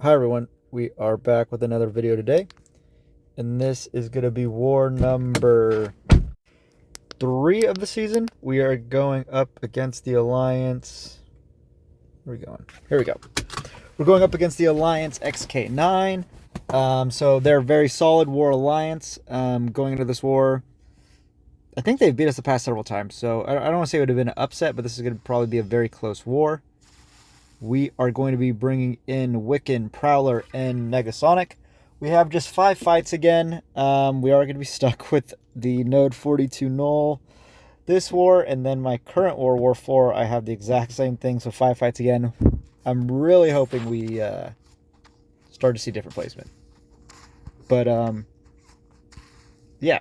Hi everyone, we are back with another video today, and this is going to be war number 3 of the season. We are going up against the Alliance. Where are we going? Here we go. We're going up against the Alliance X-K9. So they're a very solid war alliance going into this war. I think they've beat us the past several times, so I don't want to say it would have been an upset, but this is going to probably be a very close war. We are going to be bringing in Wiccan, Prowler, and Negasonic. We have just 5 fights again. We are going to be stuck with the Node 42 Knull this war, and then my current war 4, I have the exact same thing, so 5 fights again. I'm really hoping we start to see different placement. But, yeah.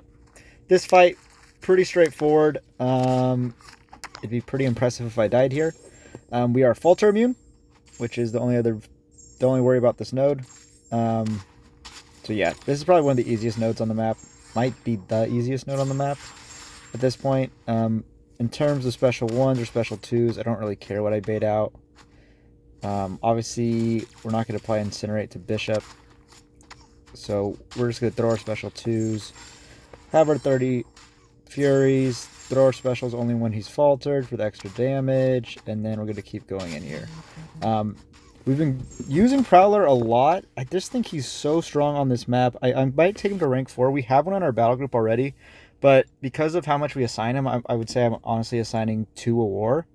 This fight, pretty straightforward. It'd be pretty impressive if I died here. We are Falter immune, which is the only worry about this node. So yeah, this is probably one of the easiest nodes on the map. Might be the easiest node on the map at this point. In terms of special 1s or special 2s, I don't really care what I bait out. Obviously, we're not going to apply Incinerate to Bishop. So we're just going to throw our special 2s, have our 30 Furies, throw our specials only when he's faltered for the extra damage, and then we're going to keep going in here. We've been using Prowler a lot. I just think he's so strong on this map. I might take him to rank 4. We have one on our battle group already, but because of how much we assign him, I would say I'm honestly assigning 2 a war.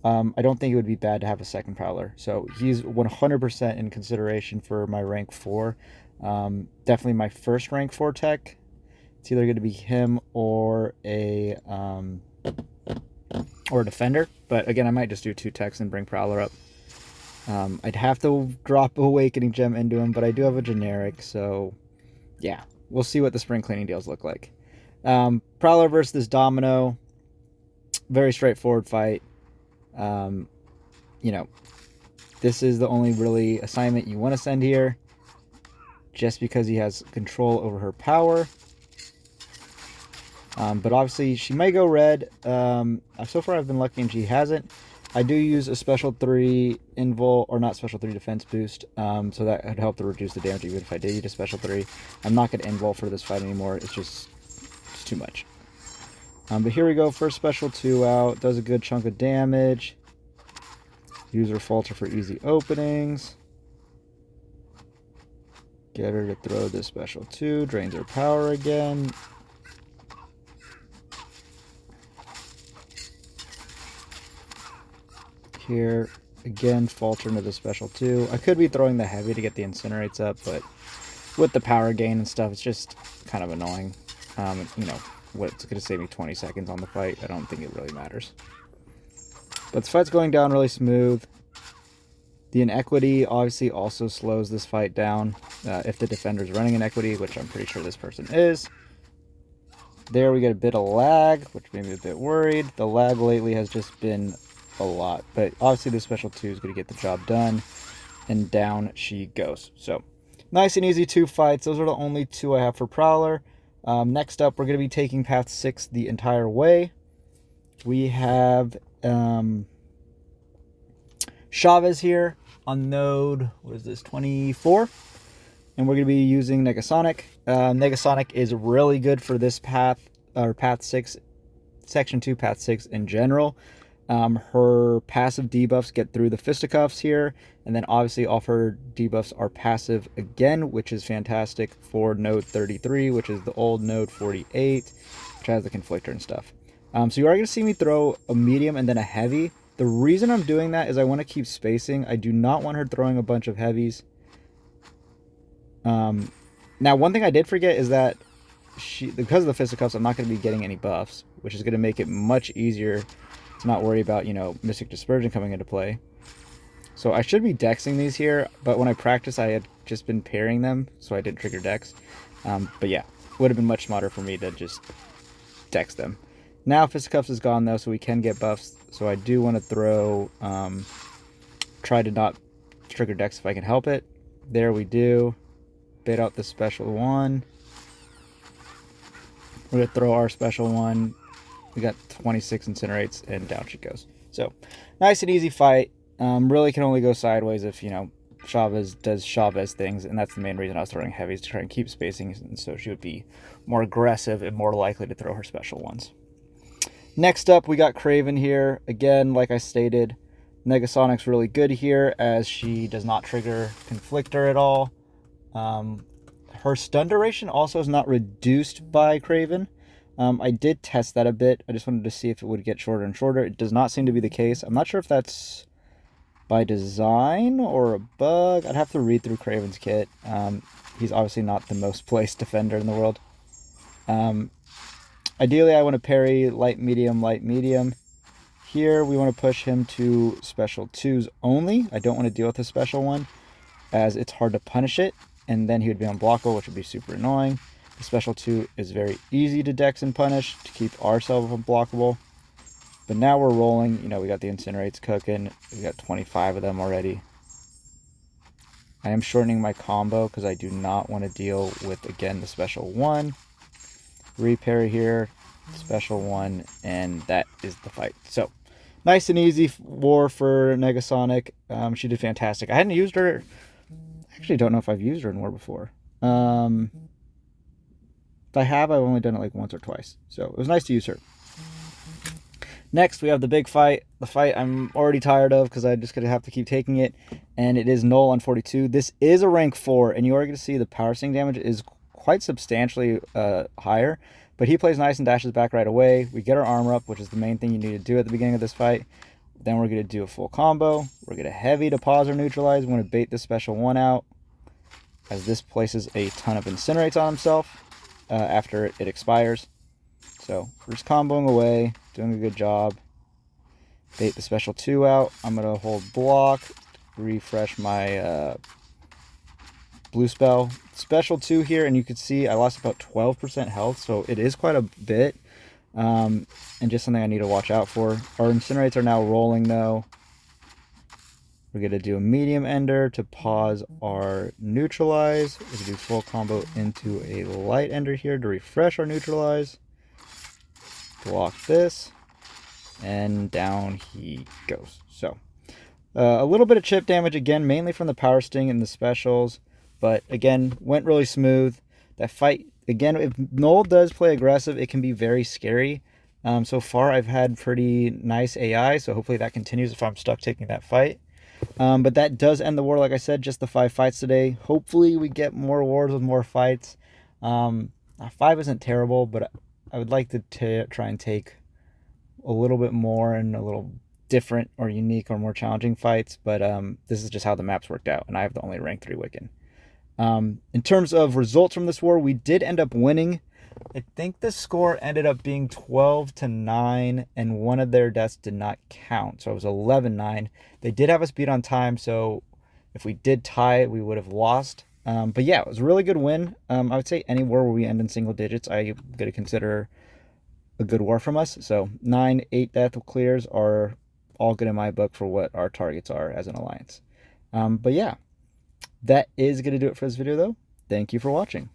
I don't think it would be bad to have a second Prowler. So he's 100% in consideration for my rank 4. Definitely my first rank 4 tech. It's either going to be him or a defender. But again, I might just do 2 techs and bring Prowler up. I'd have to drop Awakening Gem into him, but I do have a generic, so yeah, we'll see what the spring cleaning deals look like. Prowler versus this Domino, very straightforward fight. You know, this is the only really assignment you want to send here, just because he has control over her power. But obviously, she may go red. So far, I've been lucky and she hasn't. I do use a special 3 invul, or not special 3 defense boost, so that would help to reduce the damage even if I did use a special 3. I'm not going to invul for this fight anymore. It's too much. But here we go. First special 2 out. Does a good chunk of damage. Use her falter for easy openings. Get her to throw this special 2. Drains her power again. Here again, falter into the special 2. I could be throwing the heavy to get the incinerates up, but with the power gain and stuff, it's just kind of annoying. You know, what's going to save me 20 seconds on the fight? I don't think it really matters. But the fight's going down really smooth. The inequity obviously also slows this fight down if the defender's running inequity, which I'm pretty sure this person is. There we get a bit of lag, which made me a bit worried. The lag lately has just been a lot, but obviously the special 2 is going to get the job done, and down she goes. So nice and easy 2 fights. Those are the only 2 I have for Prowler. Next up, we're going to be taking path 6 the entire way. We have Chavez here on node, what is this, 24, and we're going to be using Negasonic. Negasonic is really good for this path, or path 6, section 2, path 6 in general. Her passive debuffs get through the fisticuffs here, and then obviously all of her debuffs are passive again, which is fantastic for node 33, which is the old node 48, which has the conflictor and stuff. So you are going to see me throw a medium and then a heavy. The reason I'm doing that is I want to keep spacing. I do not want her throwing a bunch of heavies. Now, one thing I did forget is that because of the fisticuffs, I'm not going to be getting any buffs, which is going to make it much easier to not worry about, you know, Mystic Dispersion coming into play. So I should be dexing these here, but when I practiced, I had just been parrying them, so I didn't trigger dex. But yeah, would have been much smarter for me to just dex them. Now Fisticuffs is gone though, so we can get buffs. So I do want to throw, try to not trigger dex if I can help it. There we do. Bait out the special 1. We're going to throw our special 1. We got 26 incinerates, and down she goes. So, nice and easy fight. Really can only go sideways if, you know, Chavez does Chavez things, and that's the main reason I was throwing heavies, to try and keep spacing, and so she would be more aggressive and more likely to throw her special ones. Next up, we got Kraven here. Again, like I stated, Negasonic's really good here, as she does not trigger Conflictor at all. Her stun duration also is not reduced by Kraven. I did test that a bit. I just wanted to see if it would get shorter and shorter. It does not seem to be the case. I'm not sure if that's by design or a bug. I'd have to read through Kraven's kit. He's obviously not the most placed defender in the world. Ideally, I want to parry light, medium. Here, we want to push him to special 2s only. I don't want to deal with a special one, as it's hard to punish it, and then he would be unblockable, which would be super annoying. The special 2 is very easy to dex and punish to keep ourselves unblockable. But now we're rolling. You know, we got the incinerates cooking. We got 25 of them already. I am shortening my combo because I do not want to deal with, again, the special 1. Repair here, special 1, and that is the fight. So, nice and easy war for Negasonic. She did fantastic. I hadn't used her. I actually don't know if I've used her in war before. If I have, I've only done it like once or twice. So, it was nice to use her. Next, we have the big fight. The fight I'm already tired of because I just gonna have to keep taking it. And it is Knull on 42. This is a rank 4, and you are going to see the power sting damage is quite substantially higher. But he plays nice and dashes back right away. We get our armor up, which is the main thing you need to do at the beginning of this fight. Then we're going to do a full combo. We're going to heavy to pause or neutralize. We want to bait the special 1 out, as this places a ton of incinerates on himself after it expires. So we're just comboing away, doing a good job. Bait the special 2 out. I'm going to hold block, refresh my blue spell. Special 2 here, and you can see I lost about 12% health, so it is quite a bit. And just something I need to watch out for. Our incinerates are now rolling though. We're going to do a medium ender to pause our neutralize. We're going to do full combo into a light ender here to refresh our neutralize. Block this, and down he goes. So a little bit of chip damage again, mainly from the power sting and the specials, but again, went really smooth. That fight, again, if Knull does play aggressive, it can be very scary. So far, I've had pretty nice AI, so hopefully that continues if I'm stuck taking that fight. But that does end the war, like I said, just the 5 fights today. Hopefully we get more wars with more fights. 5 isn't terrible, but I would like to try and take a little bit more and a little different or unique or more challenging fights, but this is just how the maps worked out, and I have the only rank 3 Wiccan. In terms of results from this war, we did end up winning. I think the score ended up being 12-9, and one of their deaths did not count, so it was 11-9. They did have us beat on time, so if we did tie, we would have lost. But yeah, it was a really good win. I would say any war where we end in single digits, I'm going to consider a good war from us. So 9, 8 death clears are all good in my book for what our targets are as an alliance. But yeah, that is going to do it for this video though. Thank you for watching.